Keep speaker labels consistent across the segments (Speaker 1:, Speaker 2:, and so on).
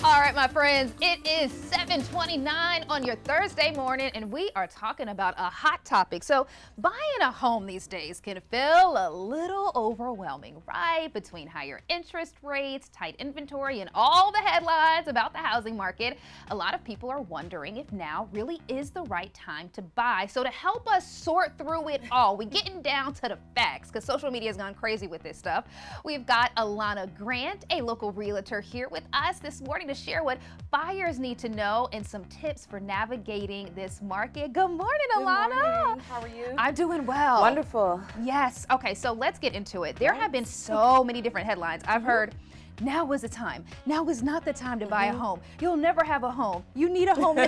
Speaker 1: All right, my friends, it is 7:29 on your Thursday morning, and we are talking about a hot topic. So buying a home these days can feel a little overwhelming, right? Between higher interest rates, tight inventory, and all the headlines about the housing market, a lot of people are wondering if now really is the right time to buy. So to help us sort through it all, we're getting down to the facts because social media has gone crazy with this stuff. We've got Alana Grant, a local realtor, here with us this morning to share what buyers need to know and some tips for navigating this market. Good morning, Alana.
Speaker 2: Good morning. How are you?
Speaker 1: I'm doing well.
Speaker 2: Wonderful.
Speaker 1: Yes. Okay, so let's get into it. There have been so many different headlines. I've heard, now is the time. Now is not the time to buy a home. You'll never have a home. You need a home.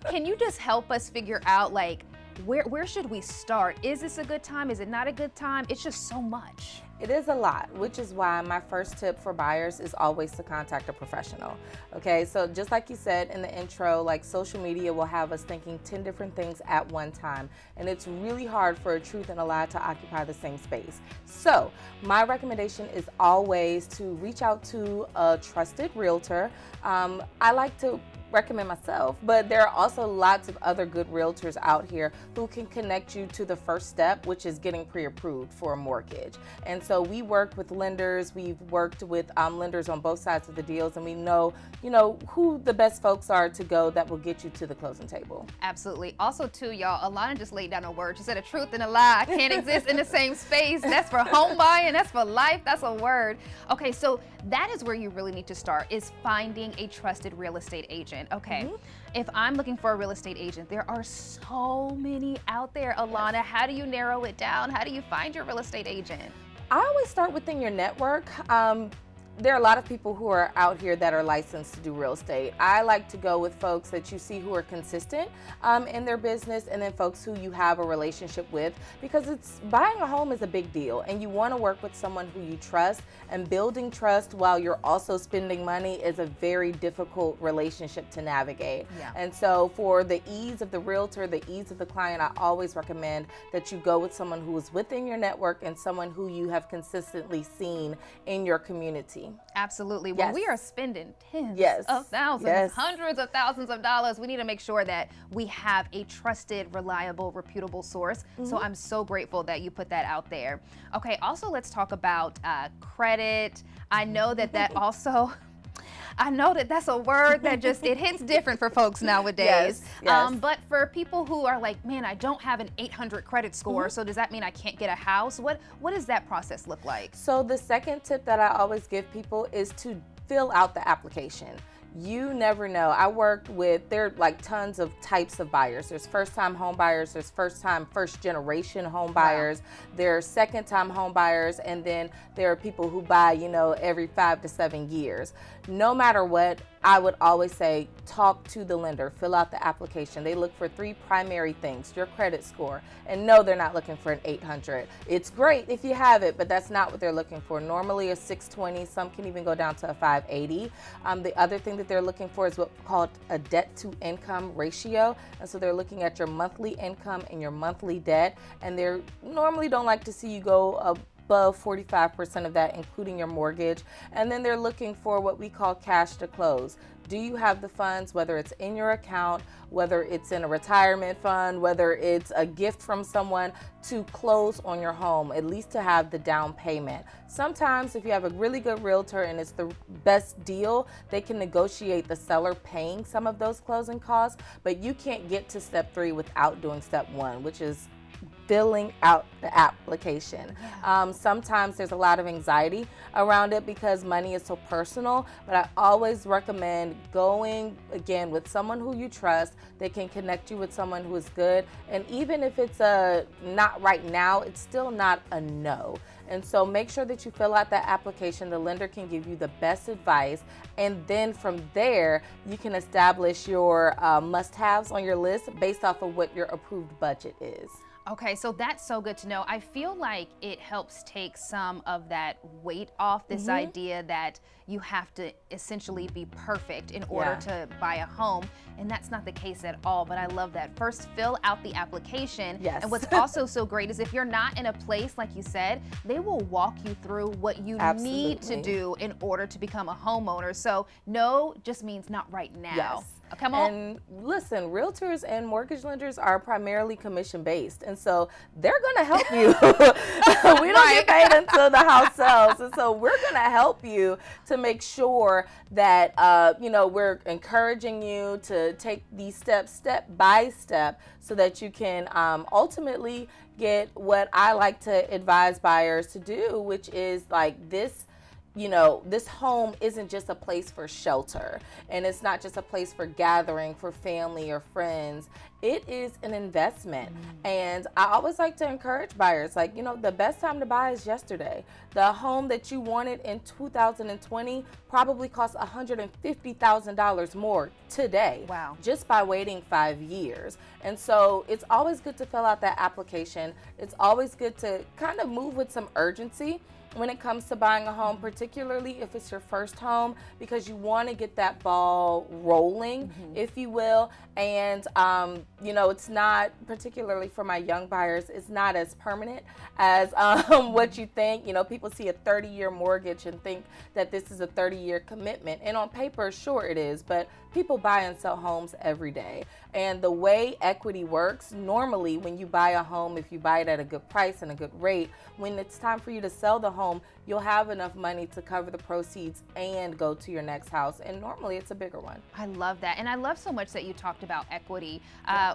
Speaker 1: Can you just help us figure out, like, where should we start? Is this a good time? Is it not a good time? It's just so much.
Speaker 2: It is a lot, which is why my first tip for buyers is always to contact a professional. Okay, so just like you said in the intro, like social media will have us thinking 10 different things at one time, and it's really hard for a truth and a lie to occupy the same space. So my recommendation is always to reach out to a trusted realtor. I like to recommend myself, but there are also lots of other good realtors out here who can connect you to the first step, which is getting pre-approved for a mortgage. And so we work with lenders, we've worked with lenders on both sides of the deals, and we know, who the best folks are to go that will get you to the closing table.
Speaker 1: Absolutely. Also, too, y'all, Alana just laid down a word. She said a truth and a lie can't exist in the same space. That's for home buying. That's for life. That's a word. Okay, so that is where you really need to start, is finding a trusted real estate agent. Okay, if I'm looking for a real estate agent, there are so many out there. Alana, how do you narrow it down? How do you find your real estate agent?
Speaker 2: I always start within your network. There are a lot of people who are out here that are licensed to do real estate. I like to go with folks that you see who are consistent in their business, and then folks who you have a relationship with, because buying a home is a big deal, and you want to work with someone who you trust, and building trust while you're also spending money is a very difficult relationship to navigate.
Speaker 1: Yeah.
Speaker 2: And so for the ease of the realtor, the ease of the client, I always recommend that you go with someone who is within your network and someone who you have consistently seen in your community.
Speaker 1: Absolutely. Well,
Speaker 2: Yes.
Speaker 1: we are spending tens
Speaker 2: Yes.
Speaker 1: of thousands,
Speaker 2: Yes.
Speaker 1: hundreds of thousands of dollars. We need to make sure that we have a trusted, reliable, reputable source. So I'm so grateful that you put that out there. Okay, also let's talk about credit. I know that also... I know that that's a word that just, it hits different for folks nowadays.
Speaker 2: Yes.
Speaker 1: But for people who are like, man, I don't have an 800 credit score, so does that mean I can't get a house? What does that process look like?
Speaker 2: So the second tip that I always give people is to fill out the application. You never know. I worked with, there are like tons of types of buyers. There's first-time home buyers, there's first-generation home buyers, there are second-time home buyers, and then there are people who buy, every 5 to 7 years. No matter what, I would always say, talk to the lender, fill out the application. They look for 3 primary things: your credit score. And no, they're not looking for an 800. It's great if you have it, but that's not what they're looking for. Normally a 620, some can even go down to a 580. The other thing that they're looking for is what's called a debt to income ratio. And so they're looking at your monthly income and your monthly debt. And they normally don't like to see you go above 45% of that, including your mortgage. And then they're looking for what we call cash to close. Do you have the funds, whether it's in your account, whether it's in a retirement fund, whether it's a gift from someone, to close on your home, at least to have the down payment. Sometimes if you have a really good realtor and it's the best deal, they can negotiate the seller paying some of those closing costs, but you can't get to step 3 without doing step 1, which is filling out the application. Sometimes there's a lot of anxiety around it because money is so personal, but I always recommend going again with someone who you trust. They can connect you with someone who is good, and even if it's a not right now, it's still not a no. And so make sure that you fill out that application. The lender can give you the best advice, and then from there you can establish your must-haves on your list based off of what your approved budget is.
Speaker 1: Okay, so that's so good to know. I feel like it helps take some of that weight off this idea that you have to essentially be perfect in order
Speaker 2: Yeah.
Speaker 1: to buy a home. And that's not the case at all. But I love that. First, fill out the application.
Speaker 2: Yes.
Speaker 1: And what's also so great is if you're not in a place, like you said, they will walk you through what you need to
Speaker 2: Absolutely.
Speaker 1: do in order to become a homeowner. So no just means not right now.
Speaker 2: Yes.
Speaker 1: Come on.
Speaker 2: And listen, realtors and mortgage lenders are primarily commission based. And so they're going to help you. We don't get paid until the house sells. And so we're going to help you to make sure that, we're encouraging you to take these steps step by step so that you can ultimately get what I like to advise buyers to do, which is like this. This home isn't just a place for shelter, and it's not just a place for gathering for family or friends. It is an investment. And I always like to encourage buyers, like, the best time to buy is yesterday. The home that you wanted in 2020 probably cost $150,000 more today.
Speaker 1: Wow.
Speaker 2: Just by waiting 5 years. And so it's always good to fill out that application. It's always good to kind of move with some urgency when it comes to buying a home, particularly if it's your first home, because you want to get that ball rolling, if you will. And, it's not, particularly for my young buyers, it's not as permanent as what you think. People see a 30-year mortgage and think that this is a 30-year commitment. And on paper, sure it is, but people buy and sell homes every day. And the way equity works, normally when you buy a home, if you buy it at a good price and a good rate, when it's time for you to sell the home, you'll have enough money to cover the proceeds and go to your next house. And normally it's a bigger one.
Speaker 1: I love that. And I love so much that you talked about equity.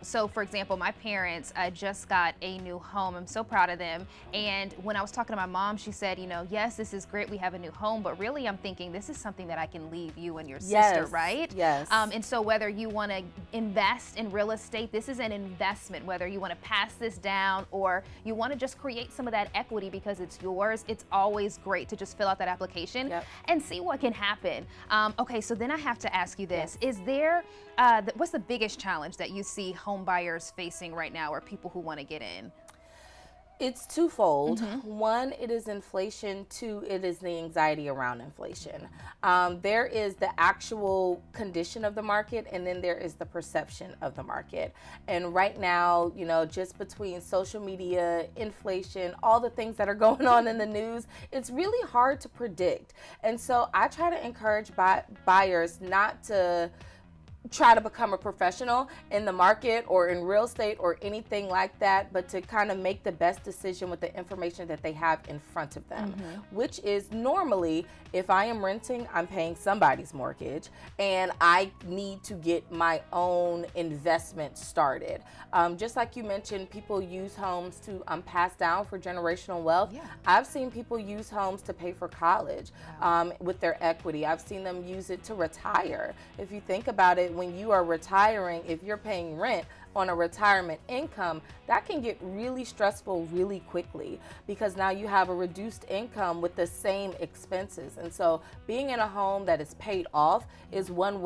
Speaker 1: So for example, my parents just got a new home. I'm so proud of them. And when I was talking to my mom, she said, yes, this is great. We have a new home, but really I'm thinking this is something that I can leave you and your sister, right?
Speaker 2: Yes.
Speaker 1: And so whether you want to invest in real estate, this is an investment, whether you want to pass this down or you want to just create some of that equity because it's yours, it's always great to just fill out that application and see what can happen. Okay, so then I have to ask you this. Is there, what's the biggest challenge that you see home buyers facing right now or people who want to get in?
Speaker 2: It's twofold. One, it is inflation. Two, it is the anxiety around inflation. There is the actual condition of the market, and then there is the perception of the market. And right now, just between social media, inflation, all the things that are going on in the news, it's really hard to predict. And so I try to encourage buyers not to try to become a professional in the market or in real estate or anything like that, but to kind of make the best decision with the information that they have in front of them, which is normally, if I am renting, I'm paying somebody's mortgage and I need to get my own investment started. Just like you mentioned, people use homes to pass down for generational wealth. I've seen people use homes to pay for college with their equity. I've seen them use it to retire. If you think about it, when you are retiring, if you're paying rent on a retirement income, that can get really stressful really quickly because now you have a reduced income with the same expenses. And so being in a home that is paid off is one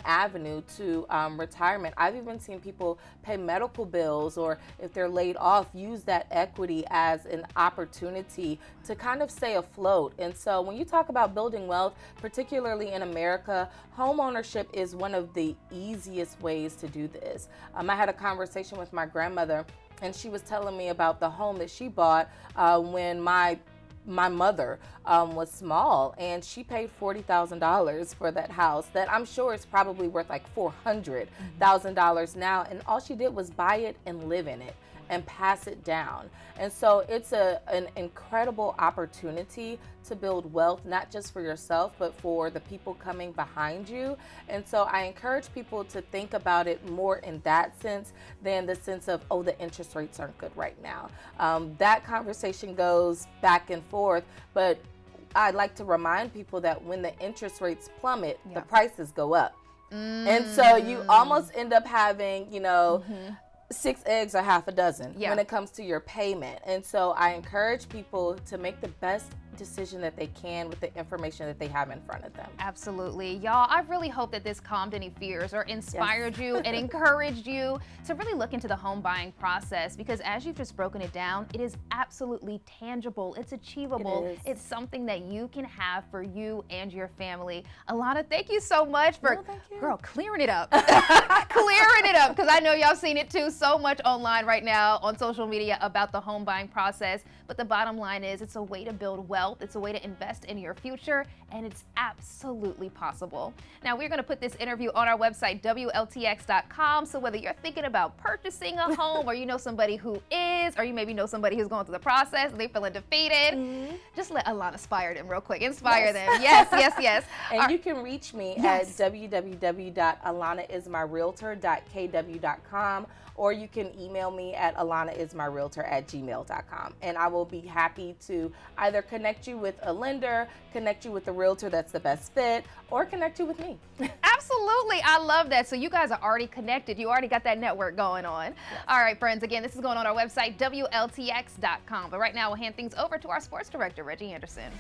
Speaker 2: avenue to retirement. I've even seen people pay medical bills, or if they're laid off, use that equity as an opportunity to kind of stay afloat. And so when you talk about building wealth, particularly in America, home ownership is one of the easiest ways to do this. I had a conversation with my grandmother, and she was telling me about the home that she bought when my mother was small, and she paid $40,000 for that house that I'm sure is probably worth like $400,000 now, and all she did was buy it and live in it and pass it down. And so it's an incredible opportunity to build wealth, not just for yourself, but for the people coming behind you. And so I encourage people to think about it more in that sense than the sense of, oh, the interest rates aren't good right now. That conversation goes back and forth, but I'd like to remind people that when the interest rates plummet, the prices go up. And so you almost end up having, 6 eggs or half a dozen when it comes to your payment. And so I encourage people to make the best decision that they can with the information that they have in front of them.
Speaker 1: Absolutely. Y'all, I really hope that this calmed any fears or inspired you and encouraged you to really look into the home buying process, because as you've just broken it down, it is absolutely tangible. It's achievable. It's something that you can have for you and your family. Alana, thank you so much for, girl, clearing it up. Clearing it up, because I know y'all seen it too so much online right now on social media about the home buying process. But the bottom line is, it's a way to build wealth. It's a way to invest in your future, and it's absolutely possible. Now, we're going to put this interview on our website, WLTX.com. So whether you're thinking about purchasing a home, or you know somebody who is, or you maybe know somebody who's going through the process and they feeling defeated, just let Alana inspire them real quick. Inspire them. Yes, yes, yes.
Speaker 2: And you can reach me at www.alanaismyrealtor.kw.com, or you can email me at alanaismyrealtor@gmail.com. And I will be happy to either connect you with a lender, connect you with a realtor that's the best fit, or connect you with me.
Speaker 1: Absolutely. I love that. So you guys are already connected. You already got that network going on. Yes. All right, friends. Again, this is going on our website, WLTX.com. But right now, we'll hand things over to our sports director, Reggie Anderson.